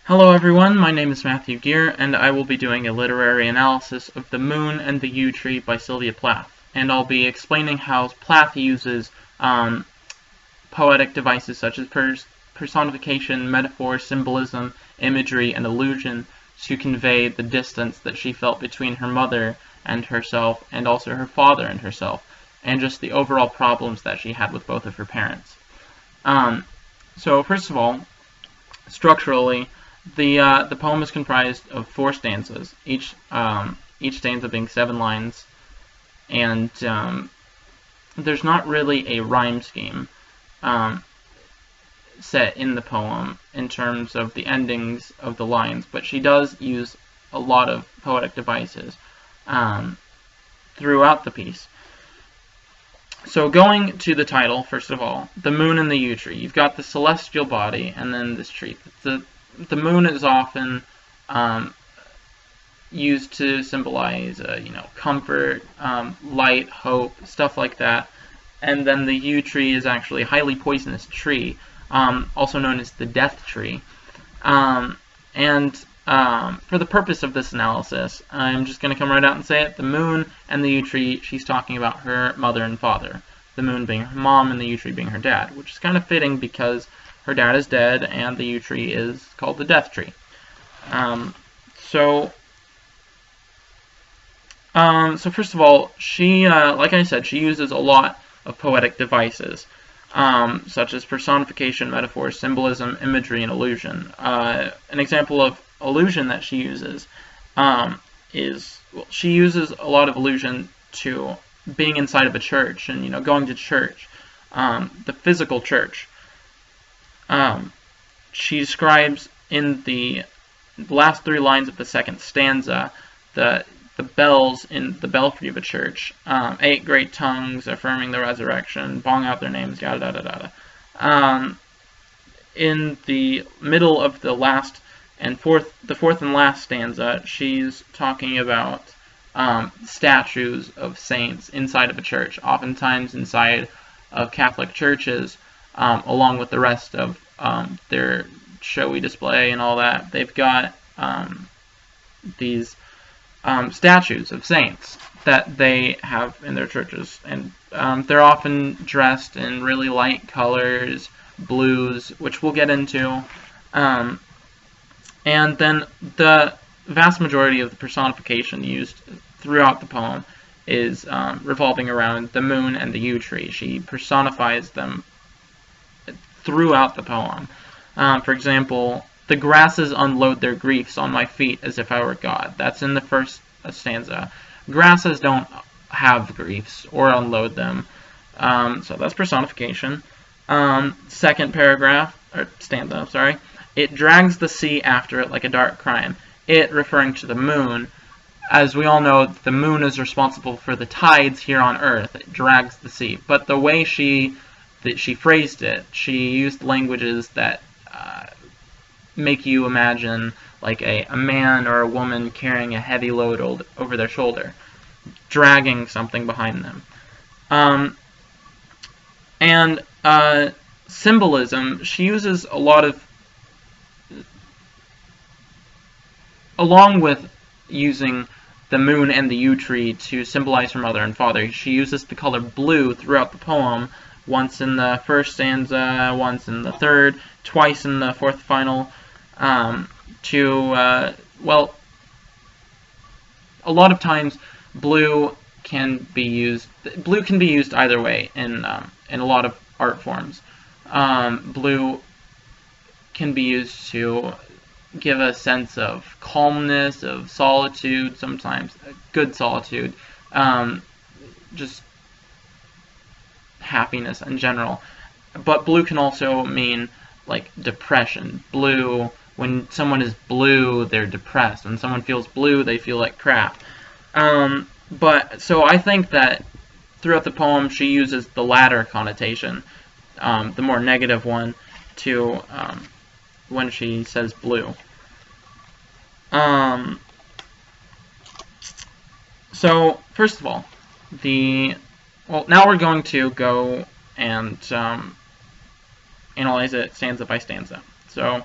Hello everyone, my name is Matthew Gear, and I will be doing a literary analysis of The Moon and the Yew Tree by Sylvia Plath. And I'll be explaining how Plath uses poetic devices such as personification, metaphor, symbolism, imagery, and illusion to convey the distance that she felt between her mother and herself, and also her father and herself, and just the overall problems that she had with both of her parents. So first of all, structurally, the poem is comprised of 4 stanzas, each stanza being 7 lines, and there's not really a rhyme scheme set in the poem in terms of the endings of the lines, but she does use a lot of poetic devices throughout the piece. So going to the title, first of all, The Moon and the Yew Tree. You've got the celestial body and then this tree. The moon is often used to symbolize, comfort, light, hope, stuff like that. And then the yew tree is actually a highly poisonous tree, also known as the death tree. For the purpose of this analysis, I'm just going to come right out and say it. The moon and the yew tree, she's talking about her mother and father. The moon being her mom and the yew tree being her dad, which is kind of fitting because her dad is dead and the yew tree is called the death tree. So first of all, she, like I said, she uses a lot of poetic devices, such as personification, metaphor, symbolism, imagery, and illusion. An example of illusion that she uses she uses a lot of illusion to being inside of a church and, going to church, the physical church. She describes in the last 3 lines of the second stanza the bells in the belfry of a church, 8 great tongues affirming the resurrection, bong out their names, yada da da da. In the middle of the fourth and last stanza, she's talking about statues of saints inside of a church, oftentimes inside of Catholic churches, along with the rest of their showy display and all that. They've got these statues of saints that they have in their churches, and they're often dressed in really light colors, blues, which we'll get into. And then the vast majority of the personification used throughout the poem is revolving around the moon and the yew tree. She personifies them throughout the poem. For example, the grasses unload their griefs on my feet as if I were God. That's in the first stanza. Grasses don't have griefs or unload them. So that's personification. Second stanza, sorry. It drags the sea after it like a dark crime. It referring to the moon. As we all know, the moon is responsible for the tides here on Earth. It drags the sea. But the way she phrased it, she used languages that make you imagine like a man or a woman carrying a heavy load over their shoulder, dragging something behind them. Symbolism, she uses a lot of, along with using the moon and the yew tree to symbolize her mother and father, she uses the color blue throughout the poem, once in the first stanza, once in the third, twice in the fourth final, a lot of times blue can be used either way in a lot of art forms. Blue can be used to give a sense of calmness, of solitude, sometimes good solitude, just happiness in general. But blue can also mean like depression. Blue, when someone is blue, they're depressed. When someone feels blue, they feel like crap. So I think that throughout the poem she uses the latter connotation, the more negative one, to when she says blue. So first of all, now we're going to go and analyze it stanza by stanza. So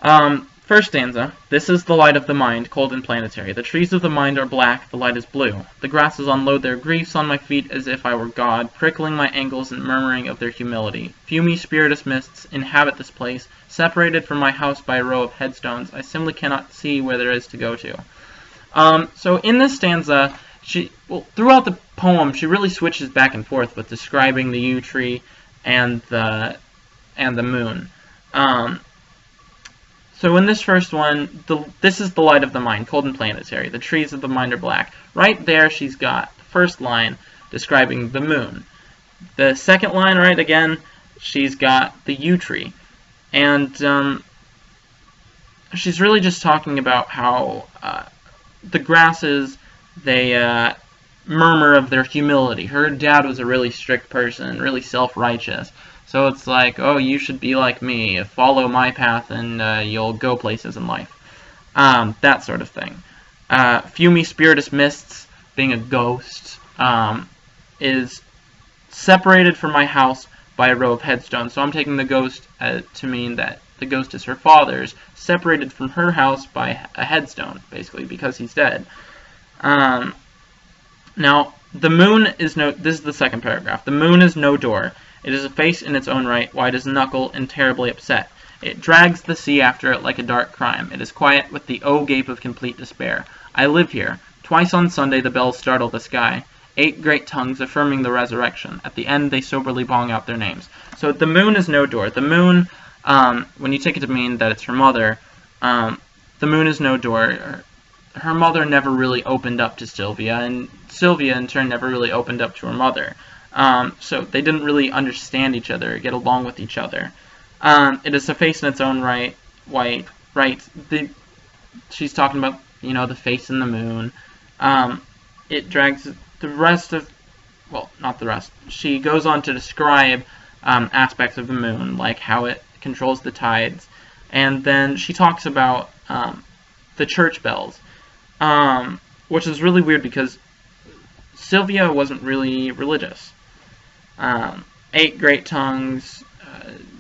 First stanza. This is the light of the mind, cold and planetary. The trees of the mind are black, the light is blue. The grasses unload their griefs on my feet as if I were God, prickling my ankles and murmuring of their humility. Fumy spiritus mists inhabit this place, separated from my house by a row of headstones. I simply cannot see where there is to go to. So in this stanza, throughout the poem, she really switches back and forth with describing the yew tree and the moon. So in this first one, this is the light of the mind, cold and planetary. The trees of the mind are black. Right there, she's got the first line describing the moon. The second line, right, again, she's got the yew tree. And she's really just talking about how the grasses, they murmur of their humility. Her dad was a really strict person, really self-righteous. So it's like, oh, you should be like me, follow my path, and you'll go places in life. That sort of thing. Fumy spiritus mists, being a ghost, is separated from my house by a row of headstones. So I'm taking the ghost to mean that the ghost is her father's, separated from her house by a headstone, basically, because he's dead. Now, the moon is this is the second paragraph. The moon is no door. It is a face in its own right, white as a knuckle and terribly upset. It drags the sea after it like a dark crime. It is quiet with the gape of complete despair. I live here. Twice on Sunday the bells startle the sky. 8 great tongues affirming the resurrection. At the end they soberly bong out their names. So the moon is no door. The moon, when you take it to mean that it's her mother, the moon is no door. Her mother never really opened up to Sylvia, and Sylvia in turn never really opened up to her mother. So they didn't really understand each other, get along with each other. It is a face in its own right, white, right? She's talking about, the face in the moon. It drags the rest of, well, not the rest. She goes on to describe aspects of the moon, like how it controls the tides. And then she talks about the church bells, which is really weird because Sylvia wasn't really religious. 8 great tongues.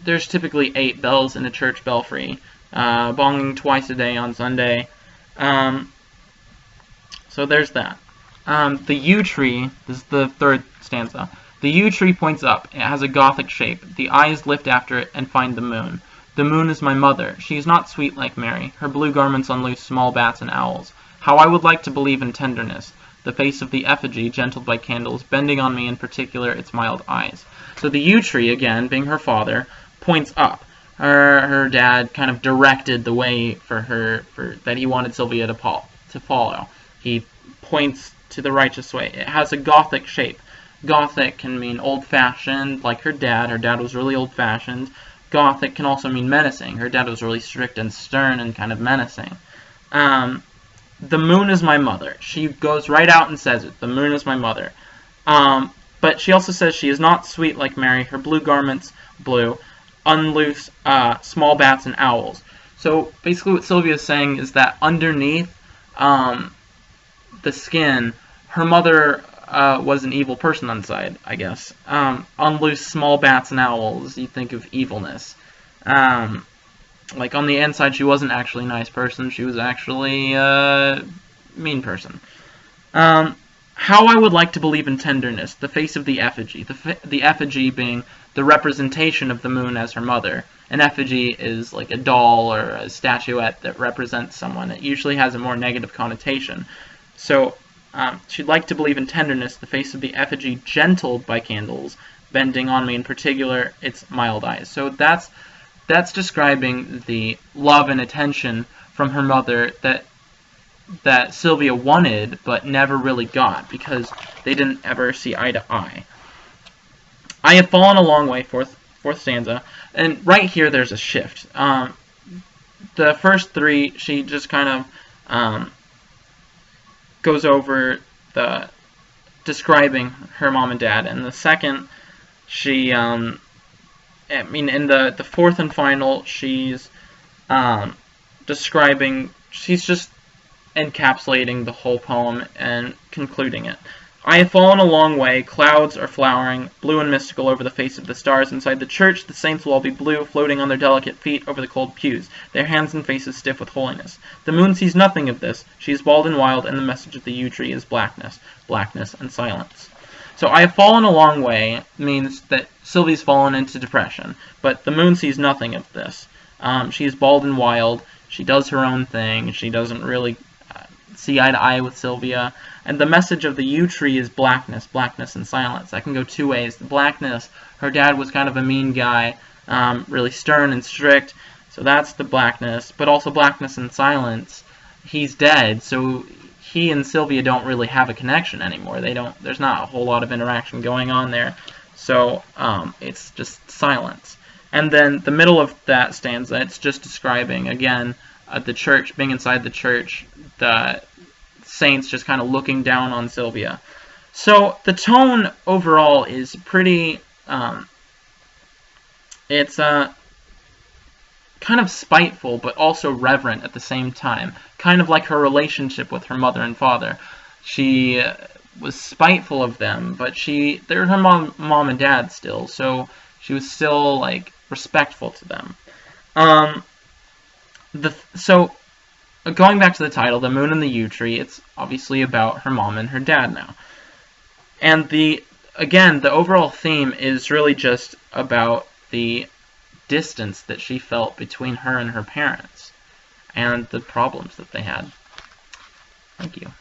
There's typically 8 bells in a church belfry, bonging twice a day on Sunday. So there's that. The yew tree, this is the third stanza. The yew tree points up. It has a Gothic shape. The eyes lift after it and find the moon. The moon is my mother. She is not sweet like Mary. Her blue garments unloose small bats and owls. How I would like to believe in tenderness. The face of the effigy, gentled by candles, bending on me in particular its mild eyes. So the yew tree, again, being her father, points up. Her dad kind of directed the way for her, that he wanted Sylvia to follow. He points to the righteous way. It has a Gothic shape. Gothic can mean old-fashioned, like her dad. Her dad was really old-fashioned. Gothic can also mean menacing. Her dad was really strict and stern and kind of menacing. The moon is my mother. She goes right out and says it. The moon is my mother. But she also says she is not sweet like Mary. Her blue garments, blue, unloose small bats and owls. So basically what Sylvia is saying is that underneath the skin, her mother was an evil person inside, I guess. Unloose small bats and owls, you think of evilness. Like, on the inside, she wasn't actually a nice person. She was actually a mean person. How I would like to believe in tenderness. The face of the effigy. The effigy being the representation of the moon as her mother. An effigy is like a doll or a statuette that represents someone. It usually has a more negative connotation. So, she'd like to believe in tenderness. The face of the effigy gentled by candles, bending on me in particular its mild eyes. So that's describing the love and attention from her mother that Sylvia wanted but never really got because they didn't ever see eye to eye. I have fallen a long way, fourth stanza, and right here there's a shift. The first 3, she just kind of goes over the describing her mom and dad, and the second, she in the fourth and final, she's describing, she's just encapsulating the whole poem and concluding it. I have fallen a long way, clouds are flowering, blue and mystical over the face of the stars. Inside the church, the saints will all be blue, floating on their delicate feet over the cold pews, their hands and faces stiff with holiness. The moon sees nothing of this. She is bald and wild, and the message of the yew tree is blackness, blackness and silence. So I have fallen a long way means that Sylvie's fallen into depression, but the moon sees nothing of this. She is bald and wild, she does her own thing, she doesn't really see eye to eye with Sylvia. And the message of the yew tree is blackness, blackness and silence. That can go two ways. The blackness, her dad was kind of a mean guy, really stern and strict, so that's the blackness. But also blackness and silence, he's dead, so he and Sylvia don't really have a connection anymore. There's not a whole lot of interaction going on there, so it's just silence. And then the middle of that stanza, it's just describing, again, the church, being inside the church, the saints just kind of looking down on Sylvia. So the tone overall is pretty, it's kind of spiteful, but also reverent at the same time. Kind of like her relationship with her mother and father. She was spiteful of them, but they're her mom and dad still, so she was still, like, respectful to them. So going back to the title, The Moon and the Yew Tree, it's obviously about her mom and her dad now. And again, the overall theme is really just about the distance that she felt between her and her parents, and the problems that they had. Thank you.